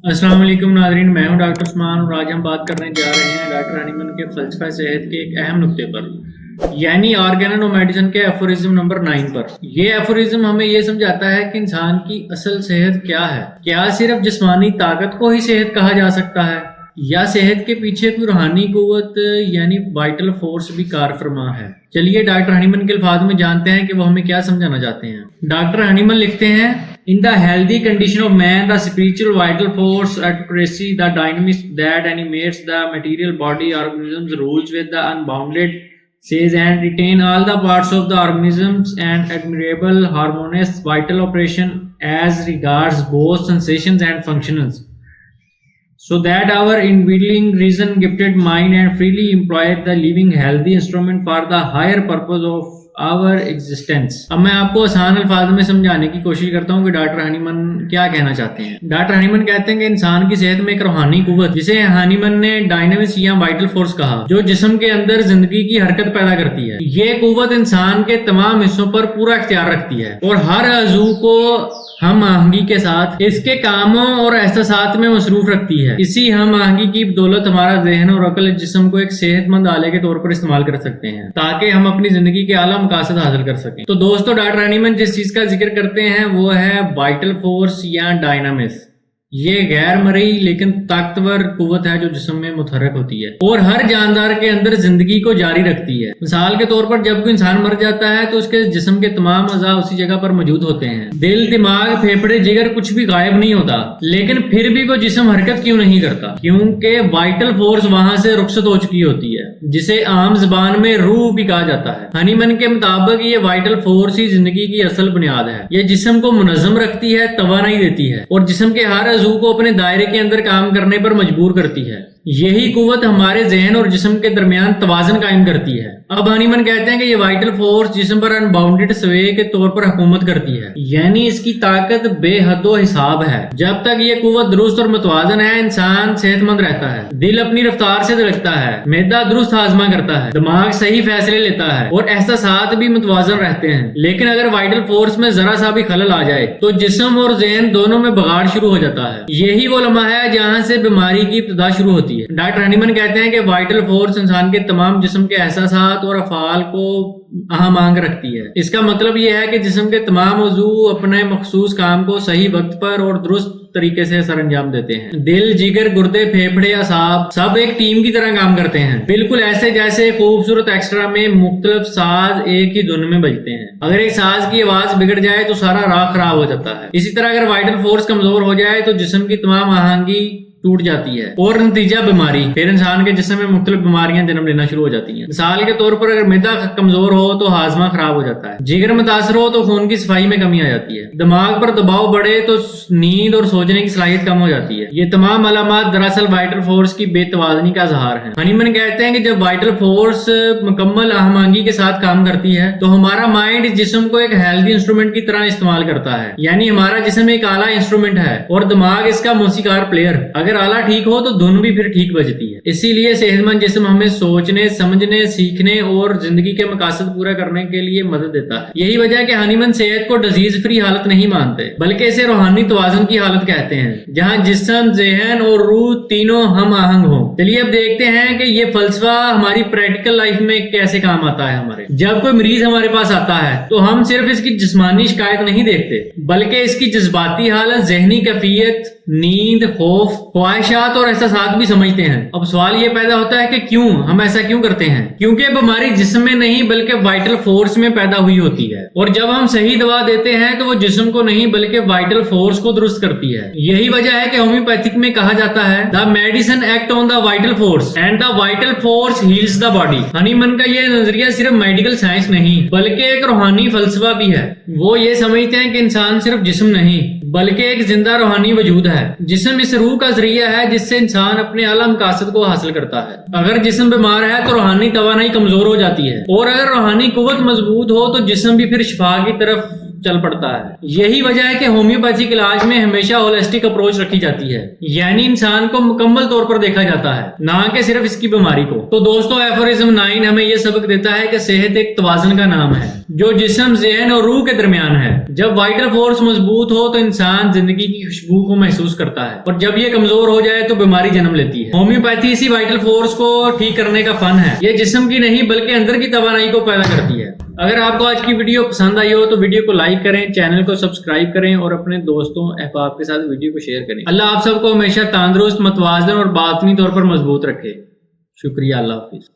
अस्सलाम वालेकुम नाज़रीन, मैं हूं डॉक्टर उस्मान और आज हम बात करने जा रहे हैं डॉक्टर हनीमन के फ़लसफ़ा सेहत के एक अहम नुक्ते पर, यानी ऑर्गेनो मेडिसिन के एफोरिज्म नंबर 9 पर। ये एफोरिज्म हमें ये समझाता है कि इंसान की असल सेहत क्या है। क्या सिर्फ जिस्मानी ताकत को ही सेहत कहा जा सकता है या सेहत के पीछे कोई रूहानी कुव्वत यानी वाइटल फोर्स भी कारफरमा है। चलिए डॉक्टर हनीमन के अल्फाज में जानते हैं कि वो हमें क्या समझाना चाहते हैं। डॉक्टर हनीमन लिखते हैं, In the healthy condition of man, the spiritual vital force, accuracy, the dynamism that animates the material body organisms rules with the unbounded says and retain all the parts of the organisms and admirable harmonious vital operation as regards both sensations and functions, so that our indwelling reason gifted mind and freely employ the living healthy instrument for the higher purpose of our existence. अब मैं आपको आसान अल्फाज में समझाने की कोशिश करता हूँ कि डॉक्टर हनीमन क्या कहना चाहते हैं। डॉक्टर हनीमन कहते हैं कि इंसान की सेहत में एक रूहानी कुव्वत, जिसे हनीमन ने डायनामिक्स या वाइटल फोर्स कहा, जो जिस्म के अंदर जिंदगी की हरकत पैदा करती है। ये कुव्वत इंसान के तमाम हिस्सों पर पूरा इख्तियार रखती है और हर अज़ू को हम आहंगी के साथ इसके कामों और एहसासात में मसरूफ रखती है। इसी हम आहंगी की बदौलत हमारा ज़हन और अक्ल जिस्म को एक सेहतमंद आले के तौर पर इस्तेमाल कर सकते हैं ताकि हम अपनी जिंदगी के आला मकासद हासिल कर सकें। तो दोस्तों, डॉक्टर हनीमन जिस चीज का जिक्र करते हैं वो है वाइटल फोर्स या डायनामिक्स। ये गैर मरई लेकिन ताकतवर कुव्वत है जो जिस्म में मुतहरक होती है और हर जानदार के अंदर जिंदगी को जारी रखती है। मिसाल के तौर पर जब कोई इंसान मर जाता है तो उसके जिस्म के तमाम अज़ा उसी जगह पर मौजूद होते हैं। दिल, दिमाग, फेफड़े, जिगर कुछ भी गायब नहीं होता, लेकिन फिर भी वो जिस्म हरकत क्यों नहीं करता? क्योंकि वाइटल फोर्स वहां से रुखसत हो चुकी होती है, जिसे आम ज़बान में रूह भी कहा जाता है। हनीमन के मुताबिक ये वाइटल फोर्स ही जिंदगी की असल बुनियाद है। ये जिस्म को मुनज़्ज़म रखती है, तवानाई देती है और जिस्म के हर अज़ू को अपने दायरे के अंदर काम करने पर मजबूर करती है। यही कुव्वत हमारे ज़हन और जिस्म के दरमियान तवाज़ुन कायम करती है। अब हनीमन कहते हैं कि ये वाइटल फोर्स जिस्म पर अनबाउंडेड स्वे के तौर पर हुकूमत करती है, यानी इसकी ताकत बेहदो हिसाब है। जब तक ये कुव्वत दुरुस्त और मुतवाज़न है, इंसान सेहतमंद रहता है, दिल अपनी रफ्तार से धड़कता है, मैदा दुरुस्त हाजमा करता है, दिमाग सही फैसले लेता है और एहसासात भी मुतवाज़न रहते हैं। लेकिन अगर वाइटल फोर्स में जरा सा भी खलल आ जाए तो जिस्म और ज़हन दोनों में बगाड़ शुरू हो जाता है। यही वो लम्हा है जहाँ से बीमारी की इब्तिदा शुरू होती है। डॉक्टर हनीमन कहते हैं कि वाइटल फोर्स इंसान के तमाम जिस्म के एहसासात और अफ़आल को अहम आंग रखती है। इसका मतलब यह है कि जिस्म के तमाम उज़ू अपने मखसूस काम को सही वक्त पर और दुरुस्त तरीके से सर अंजाम देते हैं। दिल, जिगर, गुर्दे, फेफड़े, असाब सब एक टीम की तरह काम करते हैं, बिल्कुल ऐसे जैसे खूबसूरत एक्स्ट्रा में मुख्तलिफ साज एक ही धुन में बजते हैं। अगर एक साज की आवाज बिगड़ जाए तो सारा राग खराब हो जाता है। इसी तरह अगर वाइटल फोर्स कमजोर हो जाए तो जिस्म की तमाम आहंगी टूट जाती है और नतीजा बीमारी। फिर इंसान के जिस्म में मुख्तलिफ बीमारियां जन्म लेना शुरू हो जाती हैं। मिसाल के तौर पर अगर मैदा कमजोर हो तो हाजमा खराब हो जाता है, जिगर मुतासर हो तो खून की सफाई में कमी आ जाती है, दिमाग पर दबाव बढ़े तो नींद और सोचने की सलाहियत कम हो जाती है। ये तमाम अलामात दरअसल वाइटल फोर्स की बेतवाज़नी का इज़हार है। हनीमन कहते हैं कि जब वाइटल फोर्स मुकम्मल आहमांगी के साथ काम करती है तो हमारा माइंड जिस्म को एक हेल्दी इंस्ट्रूमेंट की तरह इस्तेमाल करता है, यानी हमारा जिस्म एक आला इंस्ट्रूमेंट है और दिमाग इसका मौसीकार प्लेयर। अगर आला ठीक हो तो धुन भी फिर ठीक बजती है। इसीलिए सेहतमंद जिस्म हमें सोचने, समझने, सीखने और जिंदगी के मकासद पूरा करने के लिए मदद देता है। यही वजह है कि हनीमन सेहत को डिजीज फ्री हालत नहीं मानते, बल्कि इसे रूहानी तवाज़ुन की हालत कहते हैं, जहां जिस्म, ज़हन और रूह तीनों हम आहंग हो। चलिए अब देखते हैं कि ये फलसफा हमारी प्रैक्टिकल लाइफ में कैसे काम आता है। हमारे जब कोई मरीज हमारे पास आता है तो हम सिर्फ इसकी जिस्मानी शिकायत नहीं देखते, बल्कि इसकी जज्बाती हालत, जहनी कैफियत, नींद, खौफ, ख्वाहिशात और एहसासात भी समझते हैं। अब सवाल ये पैदा होता है कि क्यों हम ऐसा क्यों करते हैं? क्योंकि बीमारी जिस्म में नहीं बल्कि वाइटल फोर्स में पैदा हुई होती है और जब हम सही दवा देते हैं तो वो जिस्म को नहीं बल्कि वाइटल फोर्स को दुरुस्त करती है। यही वजह है कि होम्योपैथिक में कहा जाता है the medicine act on the vital force and the vital force heels the body. Hahnemann का ये नजरिया सिर्फ मेडिकल साइंस नहीं बल्कि एक रूहानी फलसफा भी है। वो ये समझते हैं कि इंसान सिर्फ जिस्म नहीं बल्कि एक जिंदा रूहानी वजूद है। जिस्म इस रूह का जरिया है जिससे इंसान अपने आला मकासद को हासिल करता है। अगर जिस्म बीमार है तो रूहानी तवानाई कमजोर हो जाती है और अगर रूहानी कुव्वत मजबूत हो तो जिस्म भी फिर शिफा की तरफ چل پڑتا ہے. یہی وجہ ہے کہ ہومیوپیتھک علاج میں ہمیشہ ہولسٹک اپروچ رکھی جاتی ہے، یعنی انسان کو مکمل طور پر دیکھا جاتا ہے، نہ کہ صرف اس کی بیماری کو. تو دوستو ایفورزم 9 ہمیں یہ سبق دیتا ہے کہ صحت ایک توازن کا نام ہے جو جسم، ذہن اور روح کے درمیان ہے. جب وائٹل فورس مضبوط ہو تو انسان زندگی کی خوشبو کو محسوس کرتا ہے، اور جب یہ کمزور ہو جائے تو بیماری جنم لیتی ہے. ہومیوپیتھی اسی وائٹل فورس کو ٹھیک کرنے کا فن ہے. یہ جسم کی نہیں بلکہ اندر کی توانائی کو پیدا کرتی ہے. اگر آپ کو آج کی ویڈیو پسند آئی ہو تو ویڈیو کو لائک کریں، چینل کو سبسکرائب کریں اور اپنے دوستوں احباب کے ساتھ ویڈیو کو شیئر کریں. اللہ آپ سب کو ہمیشہ تندرست، متوازن اور باطنی طور پر مضبوط رکھے. شکریہ. اللہ حافظ.